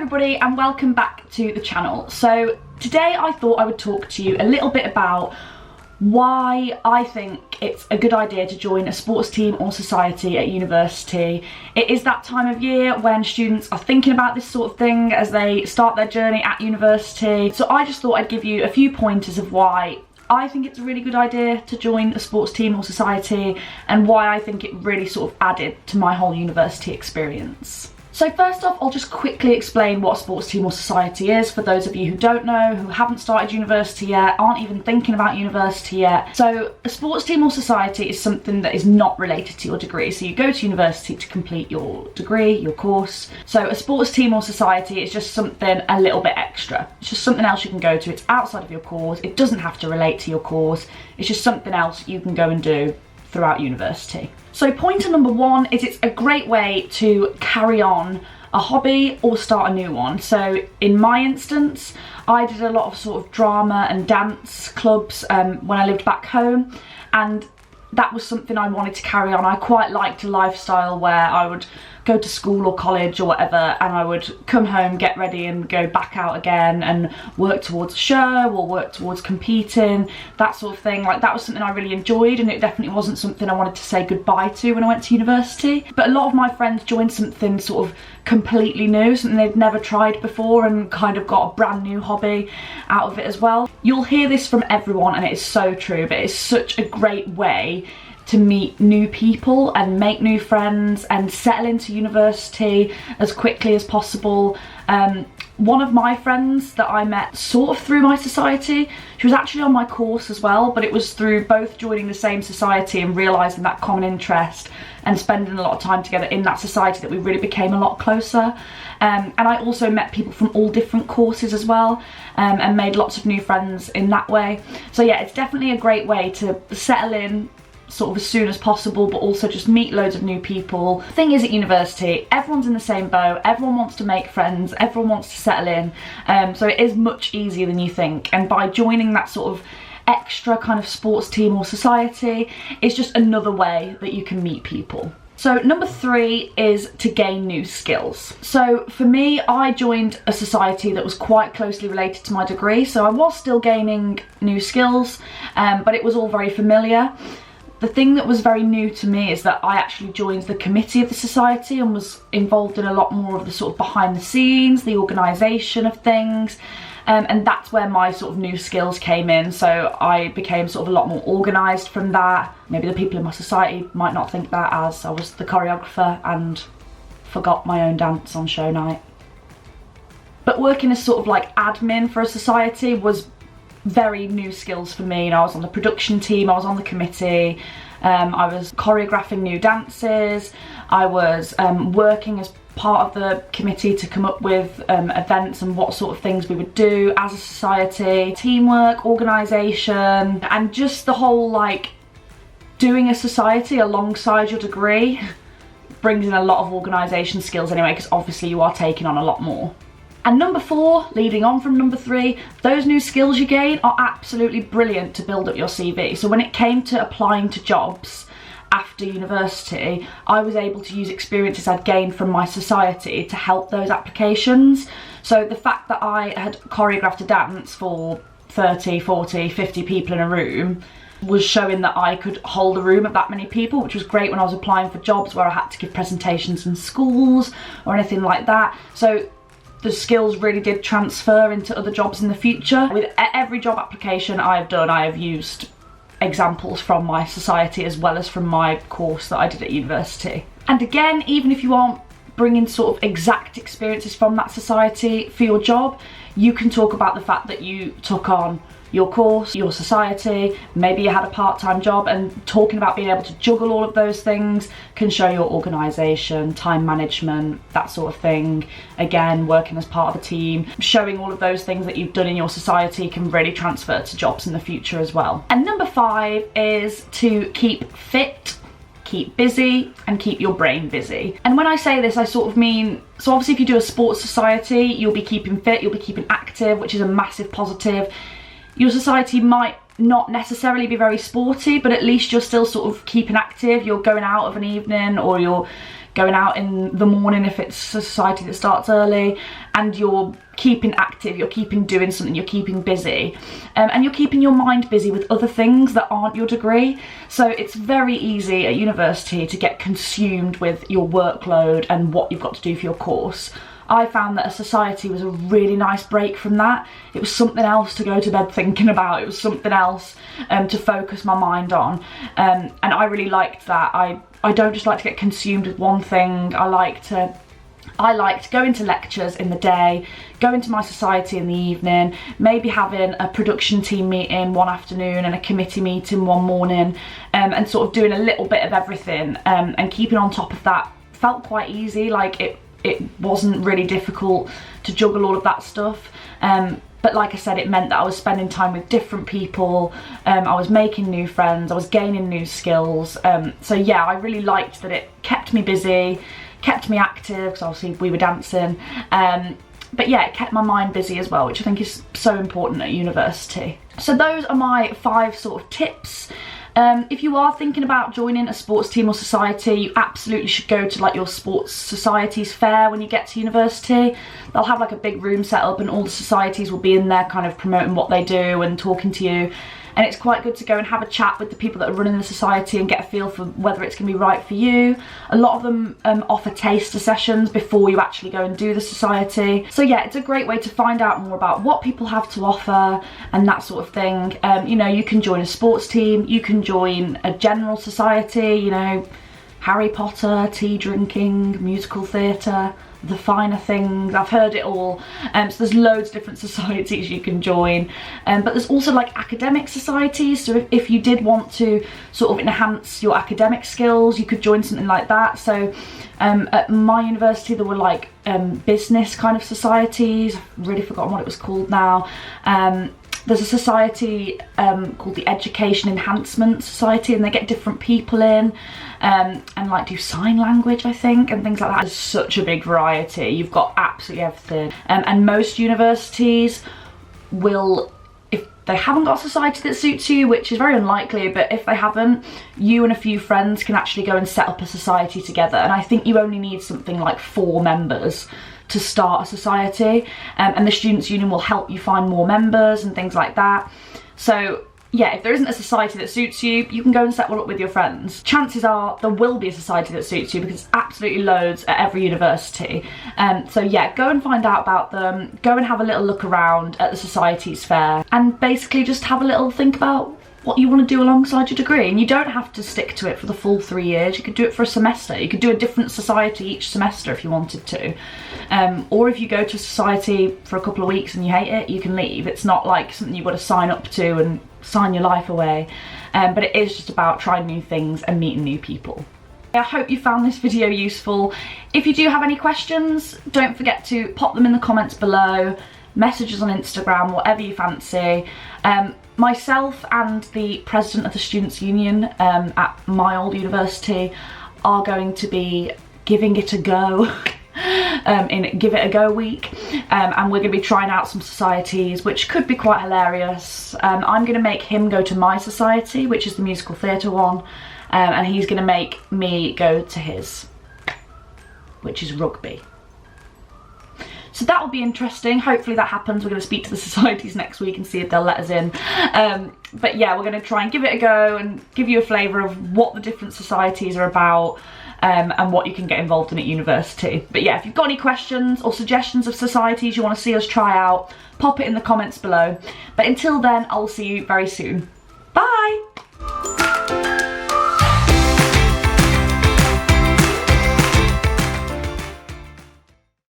everybody and welcome back to the channel. So today I thought I would talk to you a little bit about why I think it's a good idea to join a sports team or society at university. It is that time of year when students are thinking about this sort of thing as they start their journey at university. So I just thought I'd give you a few pointers of why I think it's a really good idea to join a sports team or society and why I think it really sort of added to my whole university experience. So first off, I'll just quickly explain what a sports team or society is for those of you who don't know, who haven't started university yet, aren't even thinking about university yet. So a sports team or society is something that is not related to your degree. So you go to university to complete your degree, your course. So a sports team or society is just something a little bit extra. It's just something else you can go to. It's outside of your course. It doesn't have to relate to your course. It's just something else you can go and do throughout university. So pointer number one is it's a great way to carry on a hobby or start a new one. So in my instance, I did a lot of sort of drama and dance clubs when I lived back home, and that was something I wanted to carry on. I quite liked a lifestyle where I would go to school or college or whatever, and I would come home, get ready and go back out again and work towards a show or work towards competing, that sort of thing. Like, that was something I really enjoyed, and it definitely wasn't something I wanted to say goodbye to when I went to university. But a lot of my friends joined something sort of completely new, something they'd never tried before, and kind of got a brand new hobby out of it as well. You'll hear this from everyone and it is so true, but it's such a great way to meet new people and make new friends and settle into university as quickly as possible. One of my friends that I met sort of through my society, she was actually on my course as well, but it was through both joining the same society and realising that common interest and spending a lot of time together in that society that we really became a lot closer. And I also met people from all different courses as well, and made lots of new friends in that way. So yeah, it's definitely a great way to settle in sort of as soon as possible, but also just meet loads of new people. The thing is, at university, everyone's in the same boat, everyone wants to make friends, everyone wants to settle in, so it is much easier than you think. And by joining that sort of extra kind of sports team or society, it's just another way that you can meet people. So number three is to gain new skills. So for me, I joined a society that was quite closely related to my degree, so I was still gaining new skills, but it was all very familiar. The thing that was very new to me is that I actually joined the committee of the society and was involved in a lot more of the sort of behind the scenes, the organisation of things, and that's where my sort of new skills came in. So I became sort of a lot more organised from that. Maybe the people in my society might not think that, as I was the choreographer and forgot my own dance on show night. But working as sort of like admin for a society was very new skills for me. You know, I was on the production team, I was on the committee, I was choreographing new dances, I was working as part of the committee to come up with events and what sort of things we would do as a society, teamwork, organisation, and just the whole like doing a society alongside your degree brings in a lot of organisation skills anyway, because obviously you are taking on a lot more. And number four, leading on from number three, those new skills you gain are absolutely brilliant to build up your CV. So when it came to applying to jobs after university, I was able to use experiences I'd gained from my society to help those applications. So the fact that I had choreographed a dance for 30, 40, 50 people in a room was showing that I could hold a room of that many people, which was great when I was applying for jobs where I had to give presentations in schools or anything like that. So the skills really did transfer into other jobs in the future. With every job application I've done, I have used examples from my society as well as from my course that I did at university. And again, even if you aren't bringing sort of exact experiences from that society for your job, you can talk about the fact that you took on your course, your society, maybe you had a part-time job, and talking about being able to juggle all of those things can show your organisation, time management, that sort of thing. Again, working as part of a team, showing all of those things that you've done in your society can really transfer to jobs in the future as well. And number five is to keep fit, keep busy, and keep your brain busy. And when I say this, I sort of mean, so obviously if you do a sports society, you'll be keeping fit, you'll be keeping active, which is a massive positive. Your society might not necessarily be very sporty, but at least you're still sort of keeping active. You're going out of an evening, or you're going out in the morning if it's a society that starts early, and you're keeping active, you're keeping doing something, you're keeping busy, and you're keeping your mind busy with other things that aren't your degree. So it's very easy at university to get consumed with your workload and what you've got to do for your course. I found that a society was a really nice break from that. It was something else to go to bed thinking about. It was something else to focus my mind on, and I really liked that. I don't just like to get consumed with one thing. I liked going to lectures in the day, going to my society in the evening, maybe having a production team meeting one afternoon and a committee meeting one morning, and sort of doing a little bit of everything, and keeping on top of that felt quite easy. Like it wasn't really difficult to juggle all of that stuff. But like I said, it meant that I was spending time with different people, I was making new friends, I was gaining new skills. So yeah, I really liked that it kept me busy, kept me active, because obviously we were dancing. But yeah, it kept my mind busy as well, which I think is so important at university. So those are my 5 sort of tips. If you are thinking about joining a sports team or society, you absolutely should go to like your sports societies fair when you get to university. They'll have like a big room set up and all the societies will be in there kind of promoting what they do and talking to you. And it's quite good to go and have a chat with the people that are running the society and get a feel for whether it's going to be right for you. A lot of them offer taster sessions before you actually go and do the society. So yeah, it's a great way to find out more about what people have to offer and that sort of thing. You know, you can join a sports team, you can join a general society, you know, Harry Potter, tea drinking, musical theatre, the finer things. I've heard it all. So there's loads of different societies you can join, but there's also like academic societies. So if you did want to sort of enhance your academic skills, you could join something like that. So at my university there were like business kind of societies. I've really forgotten what it was called now. There's a society called the Education Enhancement Society, and they get different people in and like do sign language, I think, and things like that. There's such a big variety. You've got absolutely everything. And most universities will, if they haven't got a society that suits you, which is very unlikely, but if they haven't, you and a few friends can actually go and set up a society together. And I think you only need something like 4 members to start a society, and the Students' Union will help you find more members and things like that. So yeah, if there isn't a society that suits you, you can go and set one up with your friends. Chances are there will be a society that suits you, because it's absolutely loads at every university. So yeah, go and find out about them, go and have a little look around at the societies fair, and basically just have a little think about what you want to do alongside your degree. And you don't have to stick to it for the full 3 years. You could do it for a semester. You could do a different society each semester if you wanted to. Or if you go to a society for a couple of weeks and you hate it, you can leave. It's not like something you've got to sign up to and sign your life away. But it is just about trying new things and meeting new people. I hope you found this video useful. If you do have any questions, don't forget to pop them in the comments below, messages on Instagram, whatever you fancy. Myself and the president of the Students' Union at my old university are going to be giving it a go in Give It A Go week, and we're going to be trying out some societies which could be quite hilarious. I'm going to make him go to my society, which is the musical theatre one, and he's going to make me go to his, which is rugby. So that will be interesting. Hopefully that happens. We're going to speak to the societies next week and see if they'll let us in. But yeah, we're going to try and give it a go and give you a flavour of what the different societies are about, and what you can get involved in at university. But yeah, if you've got any questions or suggestions of societies you want to see us try out, pop it in the comments below. But until then, I'll see you very soon.